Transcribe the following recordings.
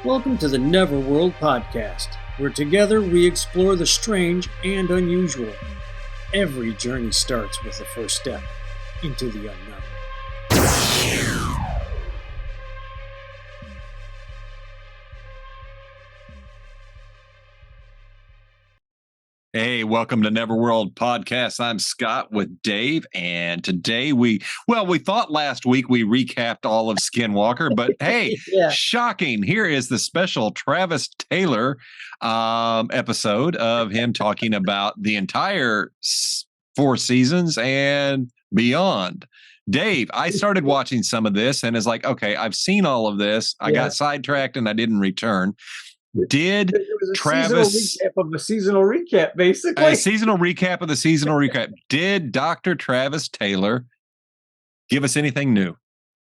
Welcome to the Neverworld podcast, where together we explore the strange and unusual. Every journey starts with the first step into the unknown. Hey, welcome to Neverworld podcast. I'm Scott with Dave, and today we thought last week we recapped all of Skinwalker, but hey, Shocking! Here is the special Travis Taylor episode of him talking about the entire 4 seasons and beyond. Dave, I started watching some of this and is like, okay, I've seen all of this. I got sidetracked and I didn't return. Did Travis seasonal recap, basically a seasonal recap of the seasonal recap? Did Dr. Travis Taylor give us anything new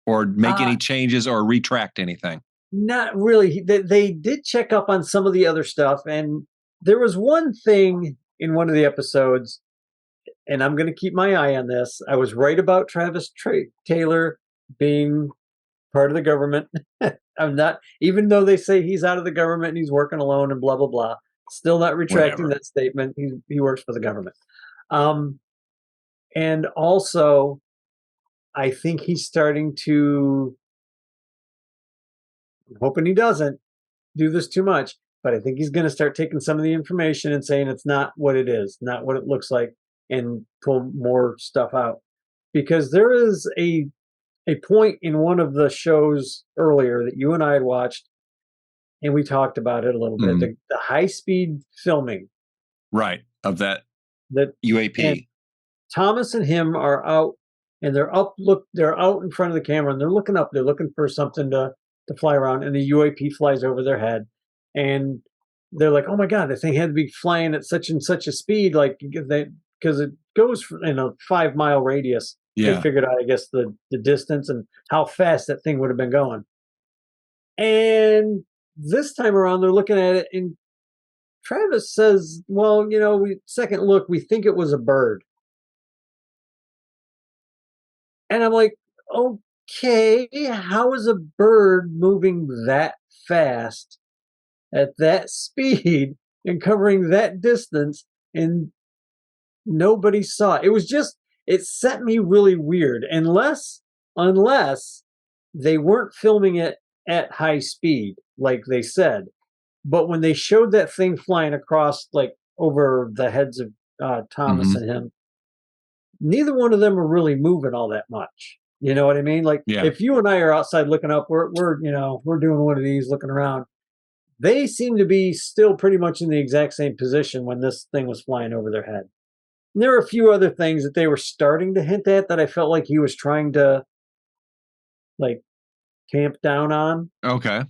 or make any changes or retract anything? Not really. They did check up on some of the other stuff, and there was one thing in one of the episodes, and I'm going to keep my eye on this. I was right about Travis Taylor being part of the government. I'm not, even though they say he's out of the government and he's working alone and blah, blah, blah, still not retracting that statement. He works for the government. And also, I think he's starting to, I'm hoping he doesn't do this too much, but I think he's going to start taking some of the information and saying it's not what it is, not what it looks like, and pull more stuff out. Because there is a point in one of the shows earlier that you and I had watched, and we talked about it a little bit, the high-speed filming. Right, of that UAP. And Thomas and him are out, and they're out in front of the camera, and they're looking up. They're looking for something to fly around, and the UAP flies over their head. And they're like, oh my God, the thing had to be flying at such and such a speed, like because it goes in a 5-mile radius. Yeah. They figured out, I guess, the distance and how fast that thing would have been going. And this time around, they're looking at it, and Travis says, well, second look, we think it was a bird. And I'm like, okay, how is a bird moving that fast at that speed and covering that distance, and nobody saw it? It was just, it set me really weird, unless they weren't filming it at high speed, like they said. But when they showed that thing flying across, like over the heads of Thomas and him, neither one of them are really moving all that much. You know what I mean? Like if you and I are outside looking up, we're doing one of these, looking around. They seem to be still pretty much in the exact same position when this thing was flying over their head. And there were a few other things that they were starting to hint at that I felt like he was trying to, like, tamp down on. Okay.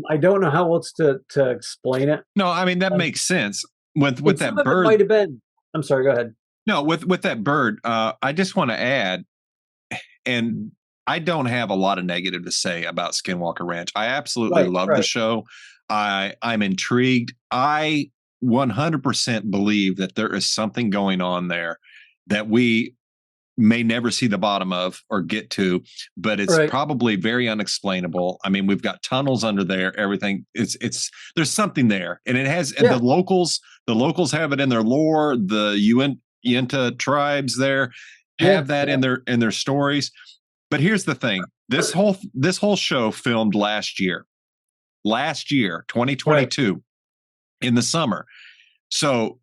I don't know how else to explain it. No, I mean, that makes sense. With that bird. It might have been. I'm sorry, go ahead. No, with that bird, I just want to add, and I don't have a lot of negative to say about Skinwalker Ranch. I absolutely love the show. I'm intrigued. I 100% believe that there is something going on there that we may never see the bottom of or get to, but it's probably very unexplainable. I mean, we've got tunnels under there, everything. It's there's something there, and it has and the locals have it in their lore. The Uinta tribes there have that in their stories. But here's the thing: this whole show filmed last year, 2022. In the summer. So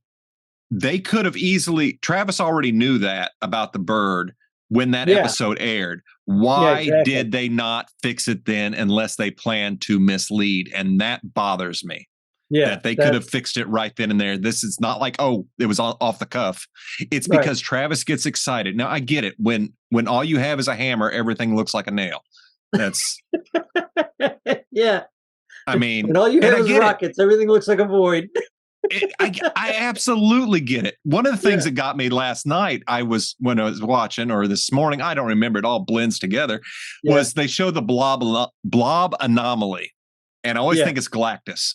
they could have easily, Travis already knew that about the bird when that episode aired. Why did they not fix it then unless they planned to mislead? And that bothers me. That they could have fixed it right then and there. This is not like, it was off the cuff. It's because Travis gets excited. Now I get it. When all you have is a hammer, everything looks like a nail. That's I mean, and all you have is rockets. Everything looks like a void. I absolutely get it. One of the things that got me last night, when I was watching, or this morning, I don't remember, it all blends together, was they show the blob anomaly. And I always think it's Galactus.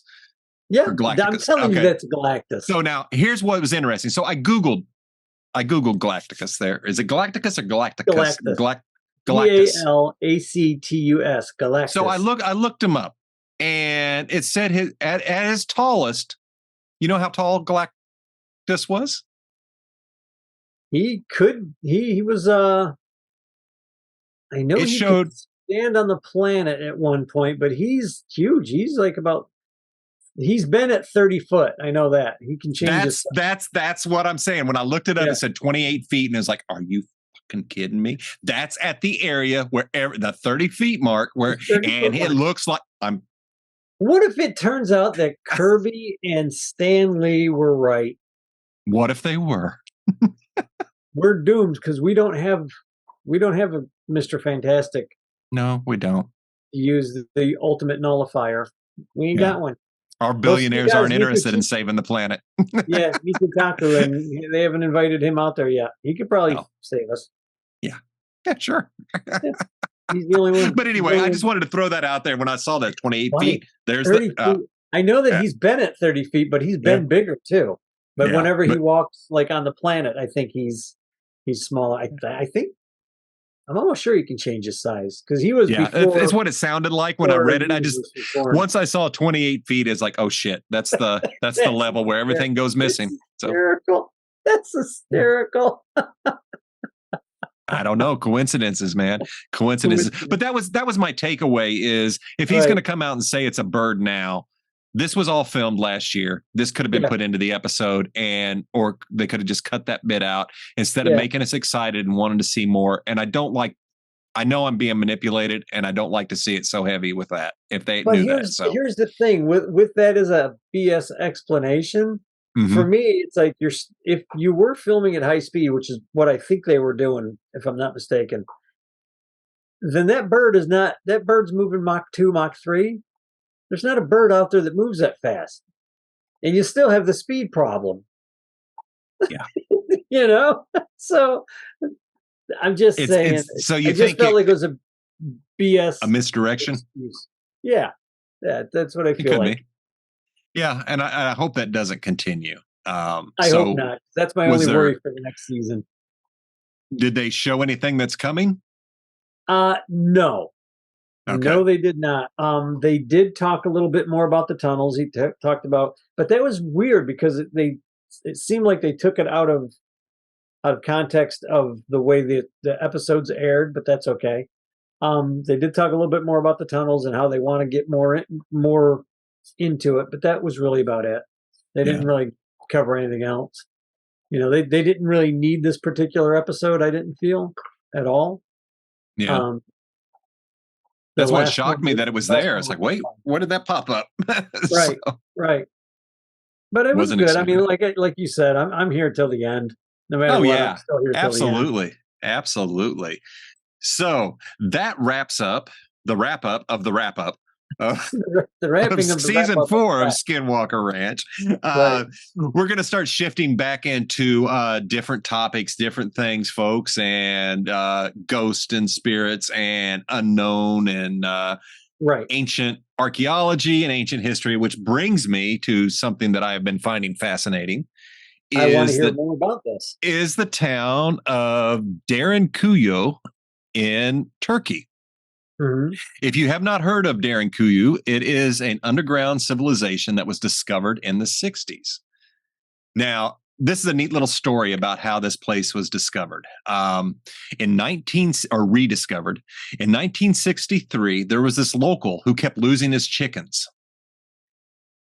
Yeah, I'm telling you that's Galactus. So now, here's what was interesting. So I Googled Galacticus there. Is it Galacticus or Galacticus? Galactus. Galactus. Galactus. So I looked him up. And it said at his tallest, you know how tall Galactus was? He was I know It he showed could stand on the planet at one point, but he's huge. He's like he's been at 30 foot. I know that. He can change his size. That's what I'm saying. When I looked it up, it said 28 feet, and it was like, are you fucking kidding me? That's at the area where the 30 feet mark, and it looks like What if it turns out that Kirby and Stan Lee were right? What if they were? We're doomed because we don't have a Mr. Fantastic. No, we don't. Use the ultimate nullifier. We ain't got one. Our billionaires aren't interested in saving the planet. Yeah, Mikitaku, and they haven't invited him out there yet. He could probably save us. Yeah, sure. He's the only one. But anyway, I just wanted to throw that out there. When I saw that 28 feet, there's 30 feet. I know that he's been at 30 feet, but he's been bigger too. But whenever he walks like on the planet, I think he's smaller. I think I'm almost sure he can change his size because he was. Yeah, it's what it sounded like when I read it. I just once I saw 28 feet, it's like, oh shit, that's the level where everything goes missing. Hysterical. That's hysterical. I don't know. Coincidences, man. Coincidences. But that was my takeaway is if he's going to come out and say it's a bird now, this was all filmed last year. This could have been put into the episode or they could have just cut that bit out instead of making us excited and wanting to see more. And I know I'm being manipulated and I don't like to see it so heavy with that if they knew that. So here's the thing with that as a BS explanation. Mm-hmm. For me, it's like if you were filming at high speed, which is what I think they were doing, if I'm not mistaken, then that bird's moving Mach 2, Mach 3. There's not a bird out there that moves that fast. And you still have the speed problem. Yeah. So I'm just saying. So you just felt like it was a BS. A misdirection? Excuse. Yeah. That's what I feel like. Be. Yeah, and I hope that doesn't continue. I hope not. That's my only worry for the next season. Did they show anything that's coming? No. Okay. No, they did not. They did talk a little bit more about the tunnels. He talked about, but that was weird because it seemed like they took it out of context of the way the episodes aired, but that's okay. They did talk a little bit more about the tunnels and how they want to get more into it, but that was really about it. They didn't really cover anything else. They didn't really need this particular episode. I didn't feel at all. Yeah. That's what shocked me that it was there. It's like, wait, where did that pop up? Right, right. But it was good. Exciting. I mean, like you said, I'm here till the end. No matter what, I'm still here till the end. Absolutely. So that wraps up the wrap up of the wrap up. The wrapping of season 4 of Skinwalker Ranch. Right. We're going to start shifting back into different topics, different things, folks, and ghosts and spirits and unknown and ancient archaeology and ancient history, which brings me to something that I have been finding fascinating. I want to hear more about this. Is the town of Derinkuyu in Turkey. Mm-hmm. If you have not heard of Derinkuyu, it is an underground civilization that was discovered in the 60s. Now, this is a neat little story about how this place was discovered. Rediscovered. In 1963, there was this local who kept losing his chickens.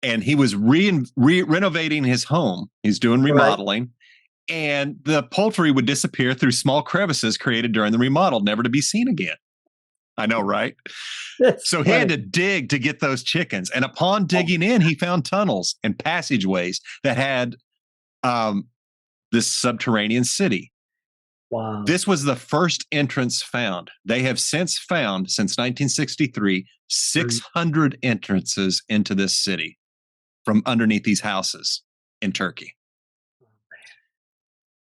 And he was renovating his home. He's doing remodeling. Right. And the poultry would disappear through small crevices created during the remodel, never to be seen again. I know, right? So he had to dig to get those chickens. And upon digging in, he found tunnels and passageways that had this subterranean city. Wow. This was the first entrance found. They have since found, since 1963, 600 entrances into this city from underneath these houses in Turkey.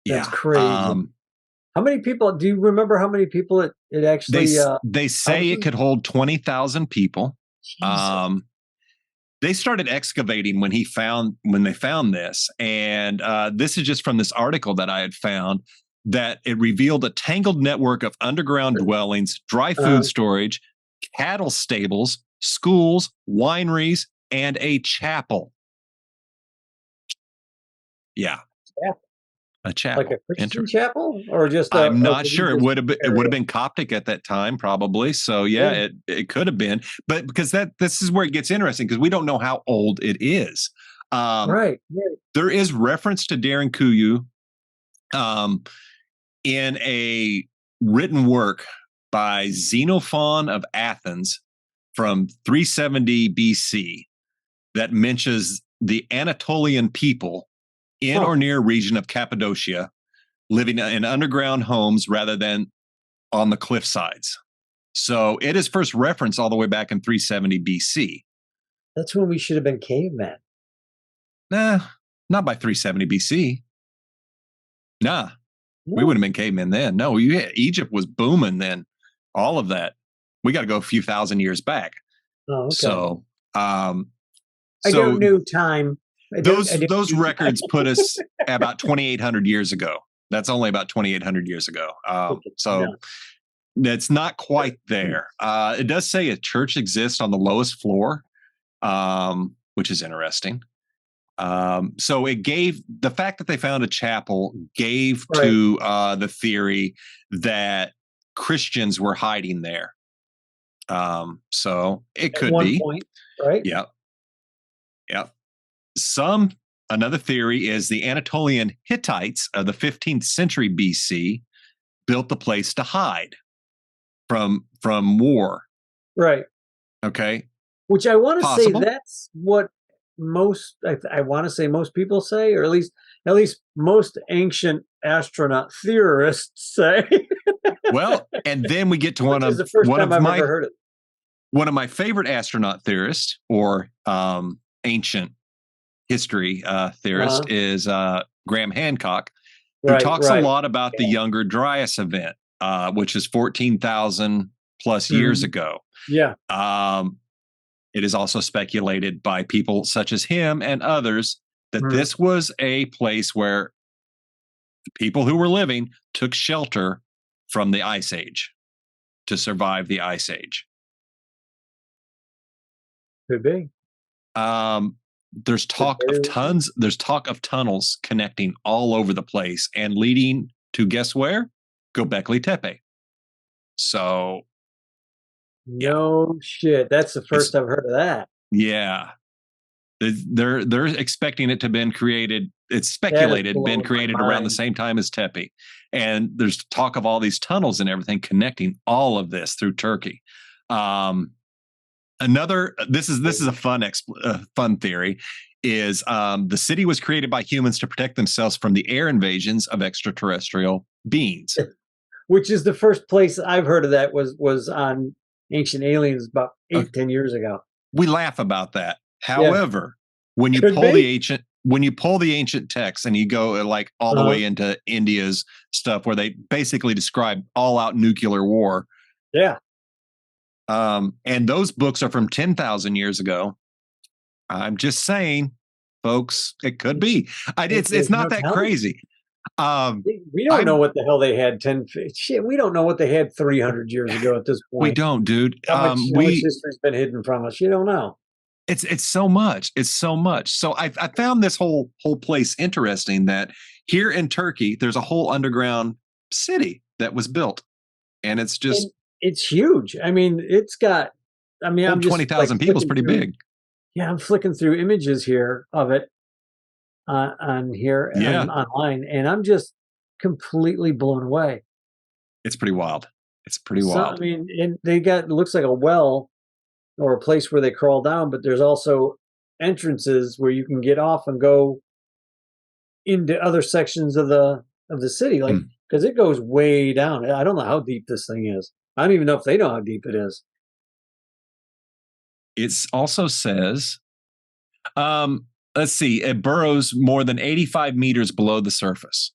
That's crazy. How many people? Do you remember how many people it actually? They say it could hold 20,000 people. They started excavating when they found this, and this is just from this article that I had found that it revealed a tangled network of underground dwellings, dry food storage, cattle stables, schools, wineries, and a chapel. Yeah. A chapel. Like a Christian chapel, or just I'm not sure. It would have been Coptic at that time, probably. So Yeah. it could have been, but because this is where it gets interesting, because we don't know how old it is. Right. There is reference to Derinkuyu in a written work by Xenophon of Athens from 370 BC that mentions the Anatolian people in or near region of Cappadocia living in underground homes rather than on the cliff sides. So it is first referenced all the way back in 370 BC. That's when we should have been cavemen. Nah, not by 370 BC. Nah, we would have been cavemen then. No, Egypt was booming then. All of that. We got to go a few thousand years back. Oh, okay. So, I don't know time. Those records put us about 2,800 years ago. That's only about 2,800 years ago. That's not quite there. It does say a church exists on the lowest floor, which is interesting. So it gave the fact that they found a chapel gave to the theory that Christians were hiding there. So it could At one be. point, right? Yep. Another theory is the Anatolian Hittites of the 15th century BC built the place to hide from war. Right. Okay. Which I want to say that's what I want to say most people say, or at least most ancient astronaut theorists say. Well, and then we get to one of my favorite astronaut theorists, or ancient history theorist, is Graham Hancock, who talks a lot about the Younger Dryas event, which is 14,000 plus years ago. Yeah. It is also speculated by people such as him and others that this was a place where the people who were living took shelter from the Ice Age to survive the Ice Age. Could be. There's talk of tunnels connecting all over the place and leading to, guess where? Göbekli Tepe. So no shit. That's the first I've heard of that. Yeah. They're expecting it to have been created. It's speculated been created around the same time as Tepe. And there's talk of all these tunnels and everything connecting all of this through Turkey. This is a fun theory, is the city was created by humans to protect themselves from the air invasions of extraterrestrial beings. Which is the first place I've heard of that was on Ancient Aliens about 10 years ago. We laugh about that. However, when you pull the ancient texts and you go like all the way into India's stuff, where they basically describe all out nuclear war. Yeah. And those books are from 10,000 years ago. I'm just saying, folks, it could be. It's not that crazy. We don't know what the hell they had we don't know what they had 300 years ago at this point. We don't, dude. How much history's been hidden from us? You don't know. It's so much. It's so much. So I found this whole place interesting, that here in Turkey, there's a whole underground city that was built. And it's just... It's huge. I mean, it's got... I'm 20,000 people is pretty big. Yeah, I'm flicking through images here of it online, and I'm just completely blown away. It's pretty wild. Wild. I mean, and it looks like a well or a place where they crawl down, but there's also entrances where you can get off and go into other sections of the city, like, because it goes way down. I don't know how deep this thing is. I don't even know if they know how deep it is. It also says, let's see, it burrows more than 85 meters below the surface.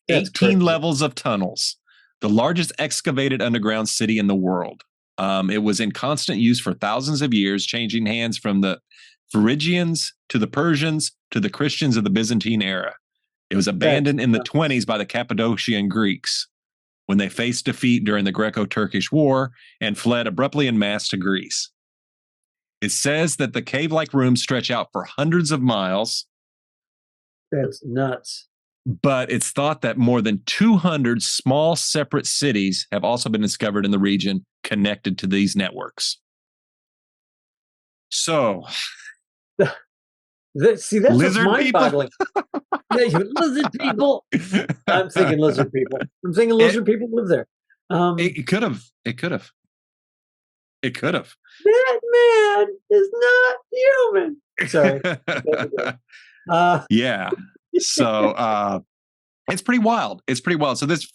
That's 18 crazy. Levels of tunnels, the largest excavated underground city in the world. It was in constant use for thousands of years, changing hands from the Phrygians to the Persians to the Christians of the Byzantine era. It was abandoned in the 20s by the Cappadocian Greeks when they faced defeat during the Greco-Turkish War and fled abruptly en masse to Greece. It says that the cave-like rooms stretch out for hundreds of miles. That's nuts. But it's thought that more than 200 small separate cities have also been discovered in the region connected to these networks. So, that's mind-boggling. Lizard people. I'm thinking lizard people. I'm thinking lizard people live there. It could have. It could have. It could have. That man is not human. Sorry. Yeah. So it's pretty wild. It's pretty wild. So this,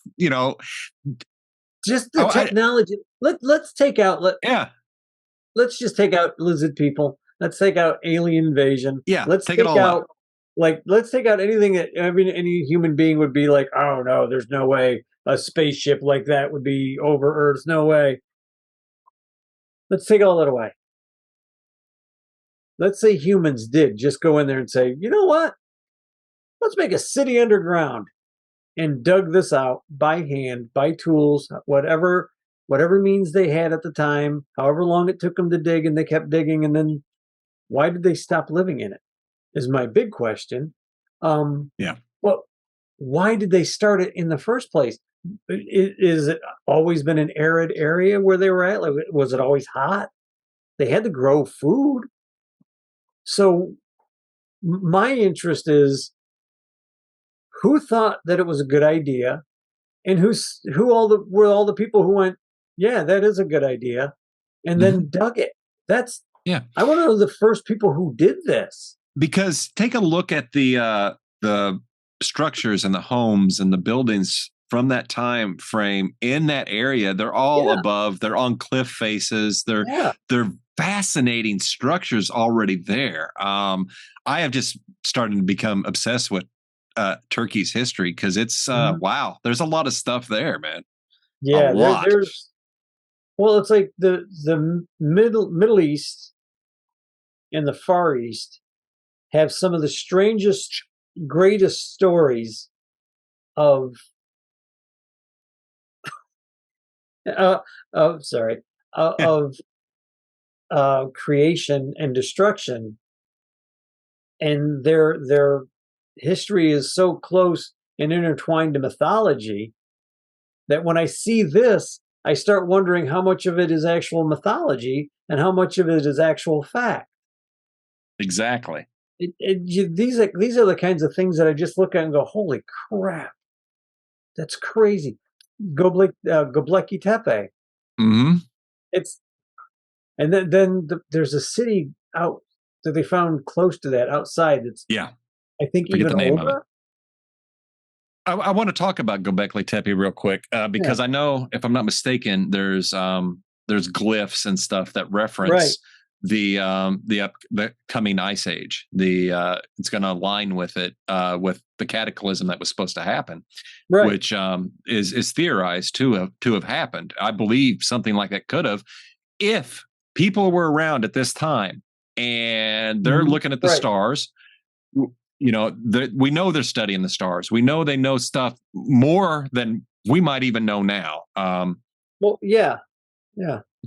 just the technology. Let's take out. Let's just take out lizard people. Let's take out alien invasion. Yeah. Let's take it all out. Let's take out anything that any human being would be like, oh no, there's no way a spaceship like that would be over Earth. No way. Let's take all that away. Let's say humans did just go in there and say, you know what? Let's make a city underground, and dug this out by hand, by tools, whatever means they had at the time, however long it took them to dig, and they kept digging. And then why did they stop living in it? Is my big question. Well, why did they start it in the first place? Is it always been an arid area where they were at? Like, was it always hot? They had to grow food. So my interest is, who thought that it was a good idea, and were all the people who went, yeah, that is a good idea, and then dug it. I want to know the first people who did this. Because take a look at the structures and the homes and the buildings from that time frame in that area. They're all above. They're on cliff faces. They're fascinating structures already there. I have just started to become obsessed with Turkey's history, because it's wow. There's a lot of stuff there, man. Yeah, there's. Well, it's like the Middle East and the Far East have some of the strangest, greatest stories of creation and destruction, and their history is so close and intertwined to mythology that when I see this, I start wondering how much of it is actual mythology and how much of it is actual fact. Exactly. These are the kinds of things that I just look at and go, holy crap, that's crazy. Göbekli Tepe. Mm-hmm. And then there's a city out that they found close to that outside. I think forget even the name older. of it. I want to talk about Göbekli Tepe real quick, because I know, if I'm not mistaken, there's glyphs and stuff that reference the coming ice age. It's going to align with it, with the cataclysm that was supposed to happen, which is theorized to have happened. I believe something like that could have, if people were around at this time and they're looking at the stars. We know they're studying the stars. We know they know stuff more than we might even know now.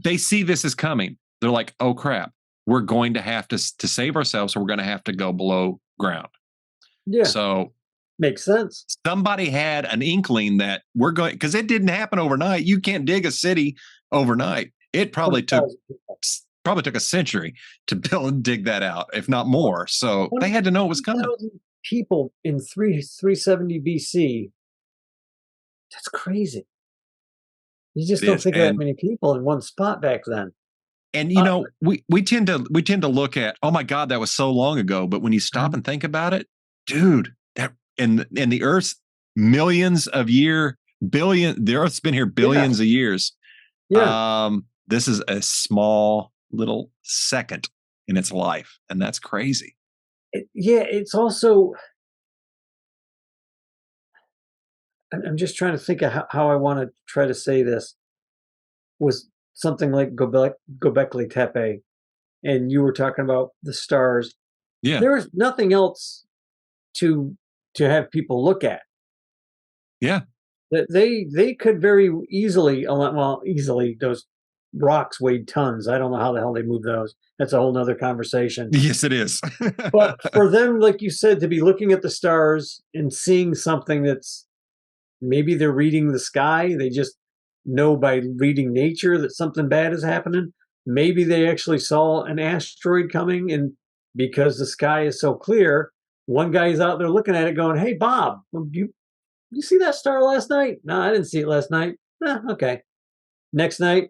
They see this as coming. They're like, oh crap, we're going to have to save ourselves. So we're going to have to go below ground. Yeah. So makes sense. Somebody had an inkling that we're going, because it didn't happen overnight. You can't dig a city overnight. It probably took a century to build and dig that out, if not more. So they had to know it was coming. People in 370 BC. That's crazy. You just don't think of that many people in one spot back then. And we tend to look at, oh my God, that was so long ago. But when you stop and think about it, dude, that in the Earth's millions of years, the Earth's been here billions of years. Yeah. This is a small little second in its life, and that's crazy. It's also, I'm just trying to think of how I want to try to say this. Was something like Göbekli Tepe, and you were talking about the stars. Yeah, there was nothing else to have people look at. Yeah, They could very easily, easily, those rocks weighed tons. I don't know how the hell they move those. That's a whole nother conversation. Yes, it is. But for them, like you said, to be looking at the stars and seeing something that's maybe they're reading the sky, they just know by reading nature that something bad is happening. Maybe they actually saw an asteroid coming, and because the sky is so clear, one guy's out there looking at it going, "Hey, Bob, you see that star last night?" "No, I didn't see it last night." Okay. Next night,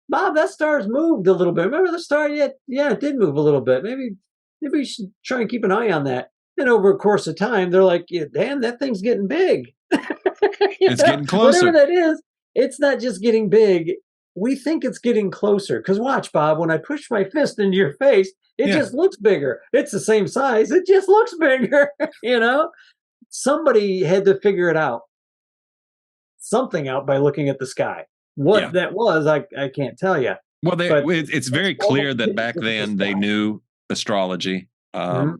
"Bob, that star's moved a little bit. Remember the star? Yeah, it did move a little bit. Maybe we should try and keep an eye on that." And over a course of time, they're like, "Yeah, damn, that thing's getting big." It's getting closer. Whatever that is, it's not just getting big. We think it's getting closer. Because watch, Bob, when I push my fist into your face, it just looks bigger. It's the same size. It just looks bigger. Somebody had to figure it out. Something out by looking at the sky. What that was, I can't tell you. Well, it's very clear that back then they knew astrology, or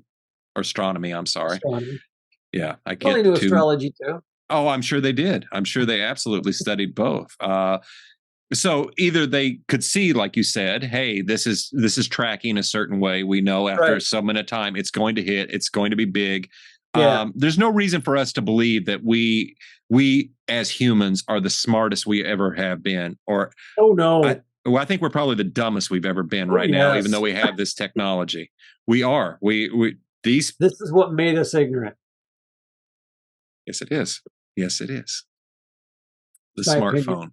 astronomy. I'm sorry. Astronomy. Yeah, I Well, get they knew astrology too. Oh, I'm sure they did. I'm sure they absolutely studied both. So either they could see, like you said, hey, this is tracking a certain way. We know after so many time it's going to hit. It's going to be big. Yeah. There's no reason for us to believe that we as humans are the smartest we ever have been. Or no. I think we're probably the dumbest we've ever been right now, even though we have this technology. We are. This is what made us ignorant. Yes, it is. Yes, it is. The smartphone.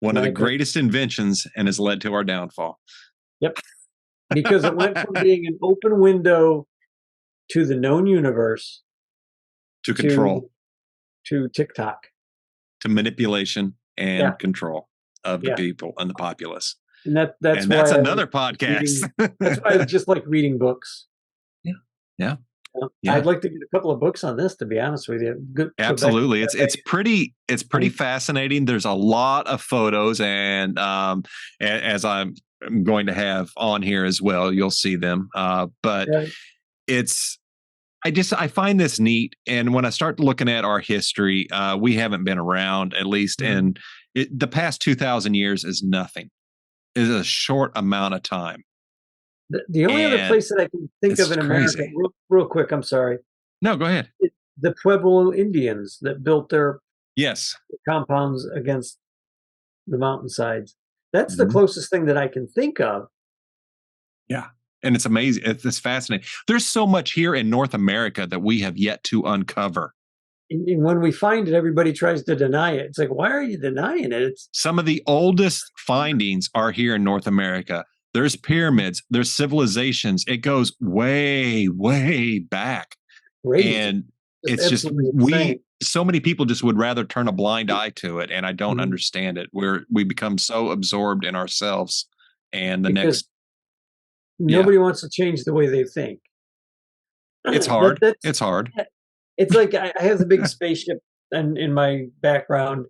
One of the greatest inventions, and has led to our downfall. Yep. Because it went from being an open window to the known universe to control, to TikTok, to manipulation and control of the people and the populace. And that's another podcast. That's why I just like reading books. Yeah. I'd like to get a couple of books on this, to be honest with you. Absolutely. It's pretty fascinating. There's a lot of photos, and as I'm going to have on here as well, you'll see them. But I find this neat. And when I start looking at our history, we haven't been around, at least in the past 2,000 years is nothing. It is a short amount of time. The only other place that I can think of in America, real quick, I'm sorry. No, go ahead. The Pueblo Indians that built their compounds against the mountainsides. That's the closest thing that I can think of. Yeah. And it's amazing. It's fascinating. There's so much here in North America that we have yet to uncover. And when we find it, everybody tries to deny it. It's like, why are you denying it? Some of the oldest findings are here in North America. There's pyramids, there's civilizations. It goes way, way back. Crazy. And it's just, so many people just would rather turn a blind eye to it. And I don't understand it. We become so absorbed in ourselves and nobody wants to change the way they think. It's hard. It's hard. It's like I have the big spaceship in my background.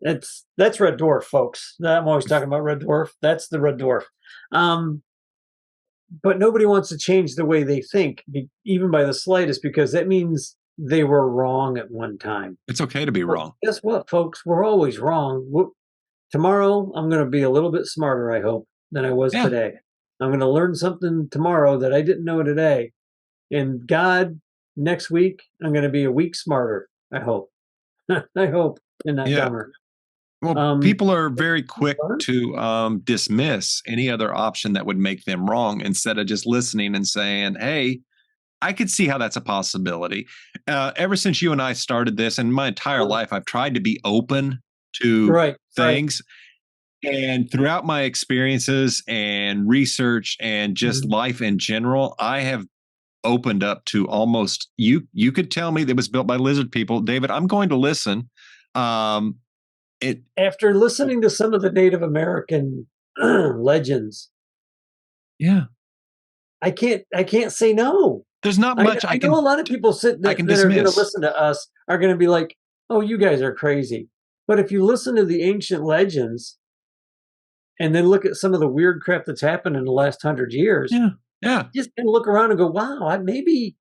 That's Red Dwarf, folks. I'm always talking about Red Dwarf. That's the Red Dwarf. But nobody wants to change the way they think, even by the slightest, because that means they were wrong at one time. It's okay to be wrong. Guess what, folks? We're always wrong. Tomorrow, I'm going to be a little bit smarter, I hope, than I was today. I'm going to learn something tomorrow that I didn't know today. And God, next week, I'm going to be a week smarter, I hope. I hope, and not dumber. Well, people are very quick to dismiss any other option that would make them wrong, instead of just listening and saying, hey, I could see how that's a possibility. Ever since you and I started this, and my entire life, I've tried to be open to things. And throughout my experiences and research and just life in general, I have opened up to almost, you could tell me that it was built by lizard people. David, I'm going to listen. After listening to some of the Native American legends, I can't say no. There's not much I know a lot of people that are going to listen to us are going to be like, "Oh, you guys are crazy." But if you listen to the ancient legends and then look at some of the weird crap that's happened in the last 100 years, just can look around and go, "Wow, maybe."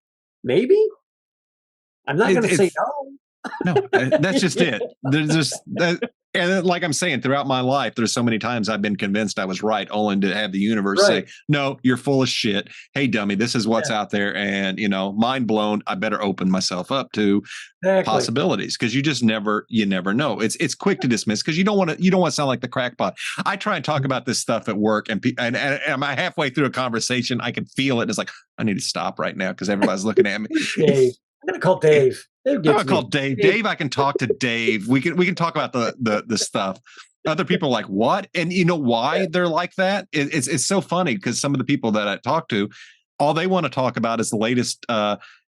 I'm not going to say no. No, that's just it. There's just that, and like I'm saying, throughout my life, there's so many times I've been convinced I was right, only to have the universe say, "No, you're full of shit. Hey, dummy, this is what's out there," and mind blown. I better open myself up to possibilities, because you never know. It's quick to dismiss because you don't want to sound like the crackpot. I try and talk about this stuff at work, and I'm halfway through a conversation, I can feel it. And it's like, I need to stop right now because everybody's looking at me. Dave. I'm gonna call Dave. I'm gonna call Dave. Dave, I can talk to Dave. We can talk about the stuff. Other people are like, what? And you know why they're like that? It's so funny because some of the people that I talk to, all they want to talk about is the latest.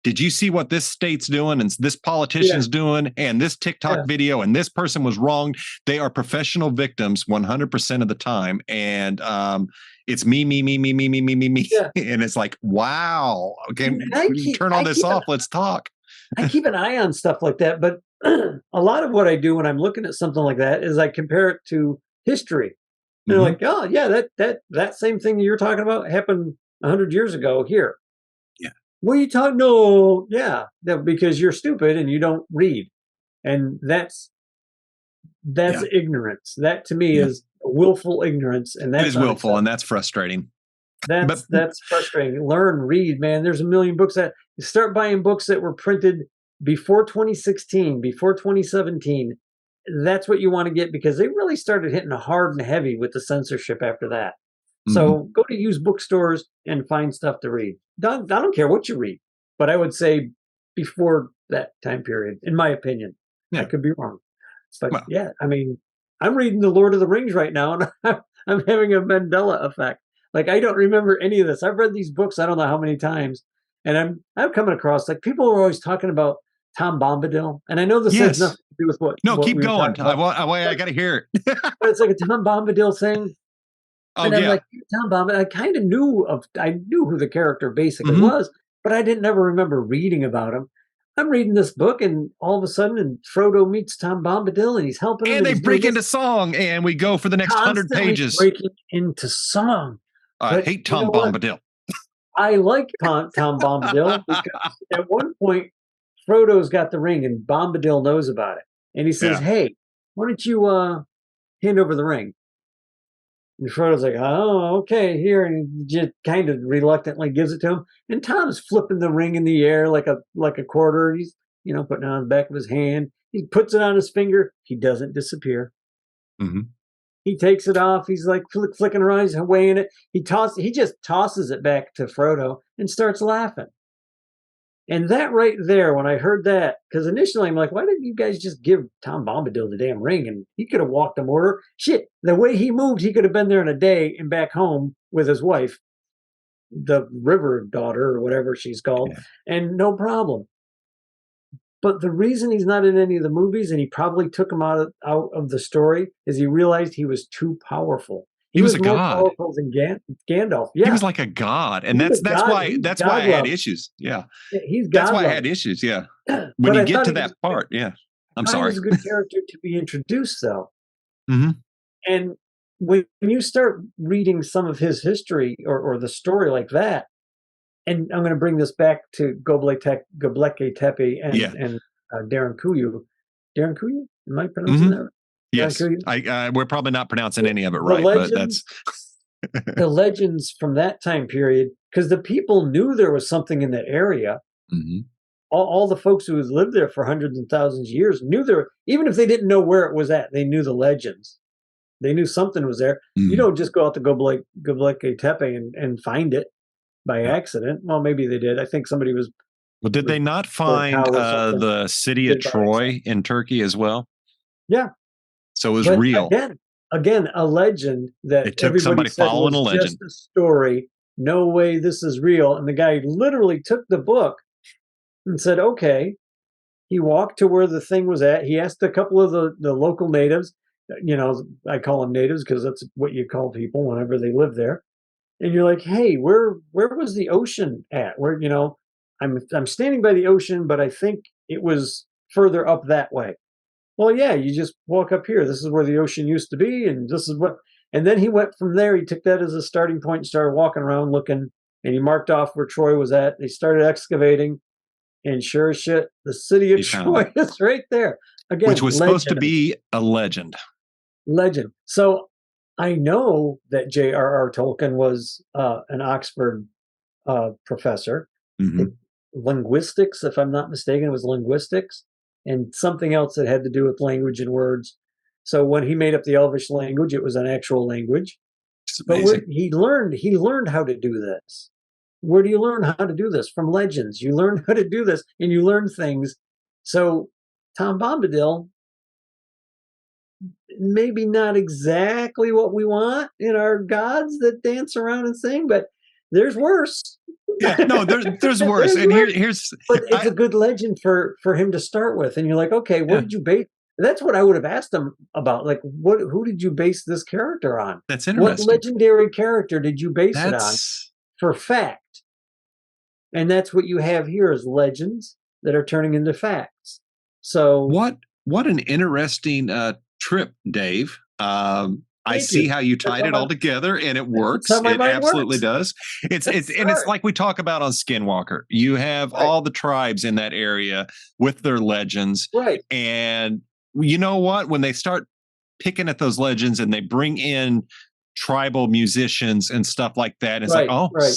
Did you see what this state's doing and this politician's doing and this TikTok video and this person was wrong? They are professional victims 100% of the time, and it's me. Yeah. And it's like, wow. Okay, turn all this off. Let's talk. I keep an eye on stuff like that, but a lot of what I do when I'm looking at something like that is I compare it to history. And they're like, oh yeah, that same thing you're talking about happened 100 years ago here. Yeah. What are you talking? No, yeah, because you're stupid and you don't read, and that's ignorance. That to me is willful ignorance, and that is willful, and that's frustrating. That's frustrating. Learn, read, man. There's a million books that you start buying books that were printed before 2016, before 2017. That's what you want to get, because they really started hitting hard and heavy with the censorship after that. So go to used bookstores and find stuff to read. I don't care what you read, but I would say before that time period, in my opinion. I could be wrong. But I mean, I'm reading The Lord of the Rings right now, and I'm having a Mandela effect. Like, I don't remember any of this. I've read these books I don't know how many times, and I'm coming across, like, people are always talking about Tom Bombadil, and I know this has nothing to do with what. No, what keep going. I got to hear it. But it's like a Tom Bombadil thing. And I'm like, Tom Bombadil. I knew who the character basically was, but I didn't ever remember reading about him. I'm reading this book, and all of a sudden, Frodo meets Tom Bombadil, and he's helping him. And they break into song, and we go for the next 100 pages. Breaking into song. I hate Tom Bombadil. I like Tom Bombadil because at one point, Frodo's got the ring, and Bombadil knows about it. And he says, hey, why don't you hand over the ring? And Frodo's like, oh, okay, here. And he just kind of reluctantly gives it to him. And Tom's flipping the ring in the air like a quarter. He's, putting it on the back of his hand. He puts it on his finger. He doesn't disappear. He takes it off. He's like flicking around. He's weighing it. He just tosses it back to Frodo and starts laughing. And that right there, when I heard that, because initially I'm like, why didn't you guys just give Tom Bombadil the damn ring? And he could have walked him over. Shit, the way he moved, he could have been there in a day and back home with his wife, the river daughter or whatever she's called, and no problem. But the reason he's not in any of the movies, and he probably took him out of the story, is he realized he was too powerful. He was a more god. Powerful than Gandalf. Yeah, he was like a god, and that's why I had issues. Yeah, that's why I had issues. Yeah, when you get to that part, I'm sorry. He was a good character to be introduced, though. And when you start reading some of his history or the story like that, and I'm going to bring this back to Göbekli Tepe and Derinkuyu. Derinkuyu? Am I pronouncing that right? Yes, we're probably not pronouncing any of it right, but that's the legends from that time period, because the people knew there was something in that area. All the folks who had lived there for hundreds and thousands of years knew there, even if they didn't know where it was at, they knew the legends. They knew something was there. You don't just go out to Göbekli Tepe and find it by accident. Well, maybe they did. I think somebody was. Well, did they not find the city of Troy in Turkey as well? Yeah. So it was real. Again, a legend that it took somebody following a legend. Just a story. No way this is real. And the guy literally took the book and said, okay. He walked to where the thing was at. He asked a couple of the local natives. I call them natives because that's what you call people whenever they live there. And you're like, hey, where was the ocean at? Where, I'm standing by the ocean, but I think it was further up that way. Well, yeah, you just walk up here. This is where the ocean used to be, and this is what. And then he went from there. He took that as a starting point and started walking around looking, and he marked off where Troy was at. They started excavating, And sure as shit, the city of Troy is right there. Again, which was supposed to be a legend. Legend. So I know that J.R.R. Tolkien was an Oxford professor. Mm-hmm. Linguistics, if I'm not mistaken, it was linguistics and something else that had to do with language and words. So when he made up the Elvish language, it was an actual language. But he learned how to do this. Where do you learn how to do this? From legends. You learn how to do this, and you learn things. So Tom Bombadil, maybe not exactly what we want in our gods that dance around and sing, but there's worse. Yeah, no, there's worse. And here's but it's a good legend for him to start with. And you're like, okay, what did you base? That's what I would have asked him about. Like, who did you base this character on? That's interesting. What legendary character did you base it on for fact? And that's what you have here is legends that are turning into facts. So what an interesting trip, Dave. I see how you tied it all together, and it works. It absolutely does. It's like we talk about on Skinwalker. You have all the tribes in that area with their legends, right? And you know what? When they start picking at those legends and they bring in tribal musicians and stuff like that, it's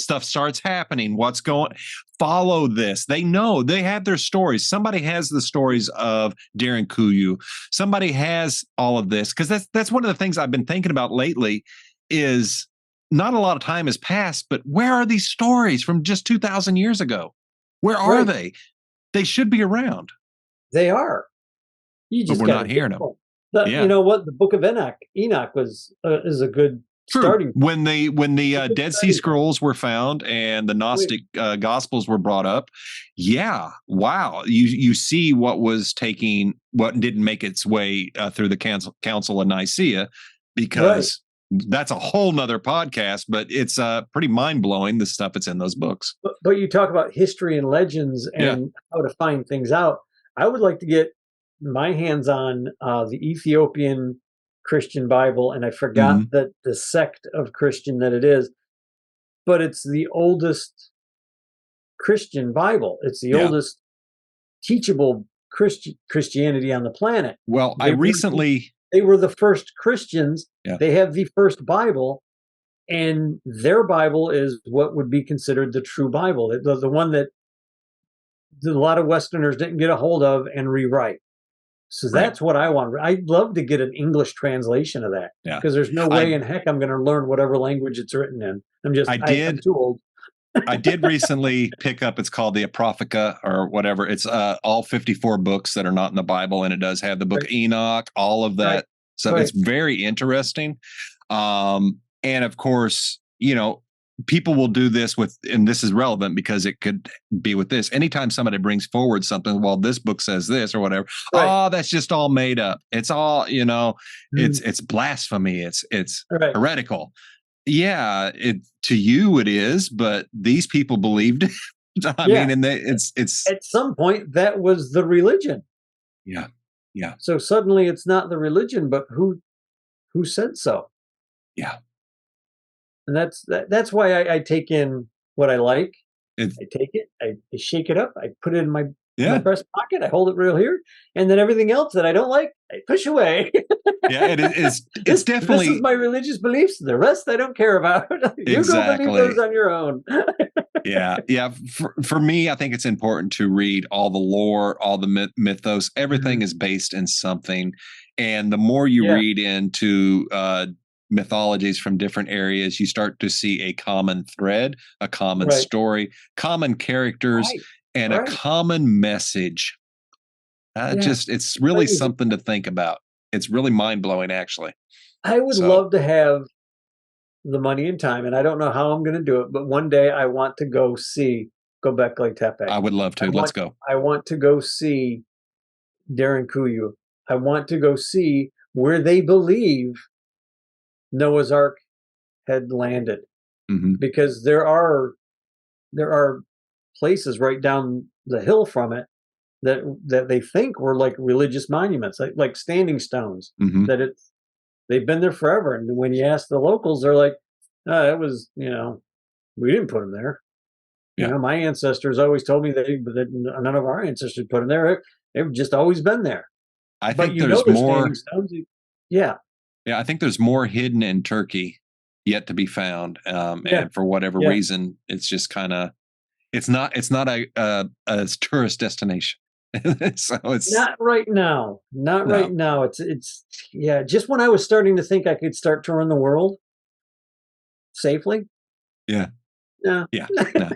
stuff starts happening. What's going? Follow this. They know, they have their stories. Somebody has the stories of Derinkuyu. Somebody has all of this, because that's one of the things I've been thinking about lately. Is not a lot of time has passed, but where are these stories from just 2,000 years ago? Where are they? They should be around. They are. You just but we're not hearing them. You know what? The Book of Enoch is a good starting point. When the Dead Sea Scrolls were found and the Gnostic Gospels were brought up, wow, you see what didn't make its way through the Council of Nicaea, because that's a whole nother podcast, but it's pretty mind-blowing, the stuff that's in those books. But you talk about history and legends and how to find things out. I would like to get my hands on the Ethiopian Christian Bible, and I forgot that the sect of Christian that it is, but it's the oldest Christian Bible. It's the oldest teachable Christianity on the planet. Well, they were the first Christians. Yeah. They have the first Bible, and their Bible is what would be considered the true Bible, the one that a lot of Westerners didn't get a hold of and rewrite. So that's what I want. I'd love to get an English translation of that, because there's no way in heck I'm going to learn whatever language it's written in. I'm too old. I did recently pick up, it's called the Apocrypha or whatever. It's all 54 books that are not in the Bible, and it does have the book Enoch, all of that. So it's very interesting. And of course, people will do this and this is relevant because it could be with this. Anytime somebody brings forward something, well, this book says this or whatever. Oh, that's just all made up. It's all, it's blasphemy. It's heretical. Yeah, to you it is, but these people believed it. I mean, and it's at some point that was the religion. Yeah. Yeah. So suddenly it's not the religion, but who said so? Yeah. And that's why I take in what I like. I take it, I shake it up, I put it in my breast pocket, I hold it real here, and then everything else that I don't like, I push away. It's definitely. This is my religious beliefs. The rest I don't care about. You go believe those on your own. Yeah. For me, I think it's important to read all the lore, all the mythos. Everything is based in something, and the more you read into mythologies from different areas, you start to see a common thread, a common story, common characters, and a common message. It's really something to think about. It's really mind-blowing, actually. I would love to have the money and time, and I don't know how I'm going to do it, but one day I want to go see Göbekli Tepe. I would love to. Let's go. I want to go see Derinkuyu. I want to go see where they believe Noah's Ark had landed, because there are places right down the hill from it that they think were like religious monuments, like standing stones. They've been there forever, and when you ask the locals, they're like, "It was we didn't put them there." You know, my ancestors always told me that none of our ancestors put them there. They've just always been there. I think there's more. Yeah. Yeah, I think there's more hidden in Turkey yet to be found. And for whatever reason, it's just kind of, it's not a tourist destination. So it's not right now. Not right now. It's just when I was starting to think I could start touring the world safely. Yeah. No. Yeah. No.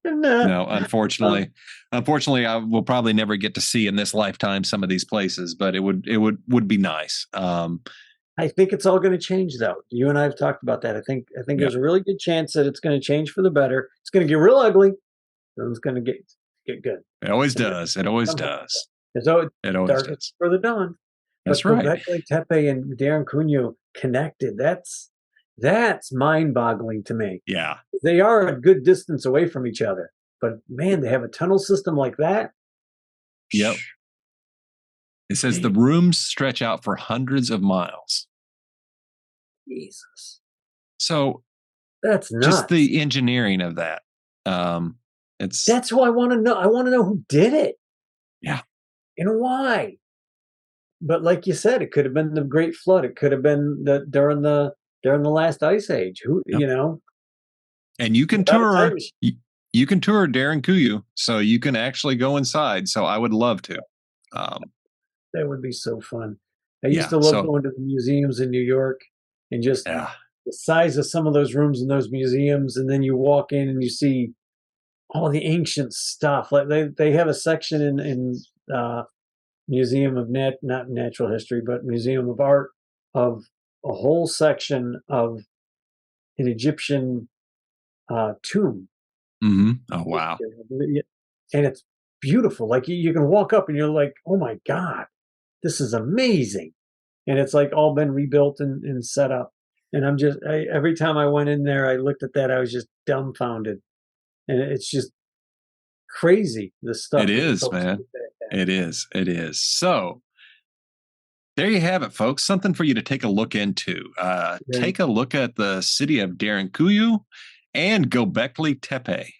No, unfortunately, I will probably never get to see in this lifetime some of these places, but it would be nice. I think it's all going to change, though. You and I have talked about that. I think there's a really good chance that it's going to change for the better. It's going to get real ugly, then it's going to get good. It always does. It always does. It always does. For the dawn. That's right. Göbekli Tepe and Derinkuyu connected. That's mind-boggling to me. Yeah. They are a good distance away from each other. But man, they have a tunnel system like that. Yep. It says the rooms stretch out for hundreds of miles. Jesus. So that's nuts. Just the engineering of that. That's who I want to know. I want to know who did it. Yeah. And why. But like you said, it could have been the Great Flood. It could have been during the last ice age. You know. And you can tour. You can tour Derinkuyu, so you can actually go inside. So I would love to. That would be so fun. I used to love going to the museums in New York and just the size of some of those rooms in those museums, and then you walk in and you see all the ancient stuff. Like they have a section in Museum of not Natural History, but Museum of Art, of a whole section of an Egyptian tomb. Mm-hmm. Oh wow! And it's beautiful. Like you can walk up and you're like, oh my God, this is amazing. And it's like all been rebuilt and set up. And every time I went in there, I looked at that, I was just dumbfounded. And it's just crazy, the stuff. It is, man. It is. So there you have it, folks. Something for you to take a look into. Take a look at the city of Derinkuyu and Göbekli Tepe.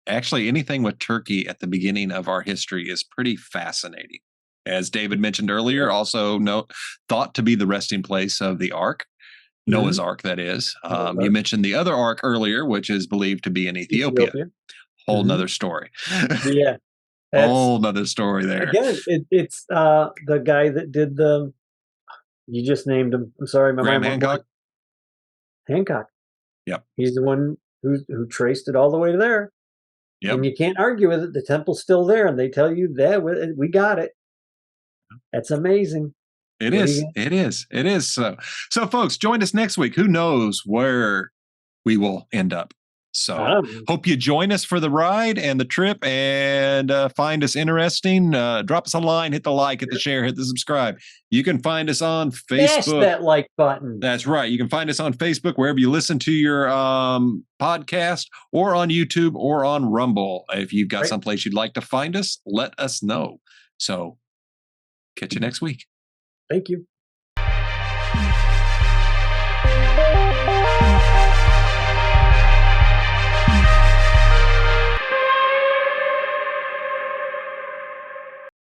Actually, anything with Turkey at the beginning of our history is pretty fascinating. As David mentioned earlier, also thought to be the resting place of the Ark, Noah's Ark, that is. You mentioned the other Ark earlier, which is believed to be in Ethiopia. Whole nother story. Yeah. Whole nother story there. Again, it's the guy that did you just named him. I'm sorry, my Graham Hancock. Hancock. Yep. He's the one who traced it all the way to there. Yep. And you can't argue with it. The temple's still there, and they tell you that we got it. That's amazing. It is. So folks, join us next week. Who knows where we will end up? So hope you join us for the ride and the trip, and find us interesting. Drop us a line, hit the like, hit the share, hit the subscribe. You can find us on Facebook. Smash that like button. That's right. You can find us on Facebook, wherever you listen to your podcast, or on YouTube, or on Rumble. If you've got someplace you'd like to find us, let us know. So catch you next week. Thank you.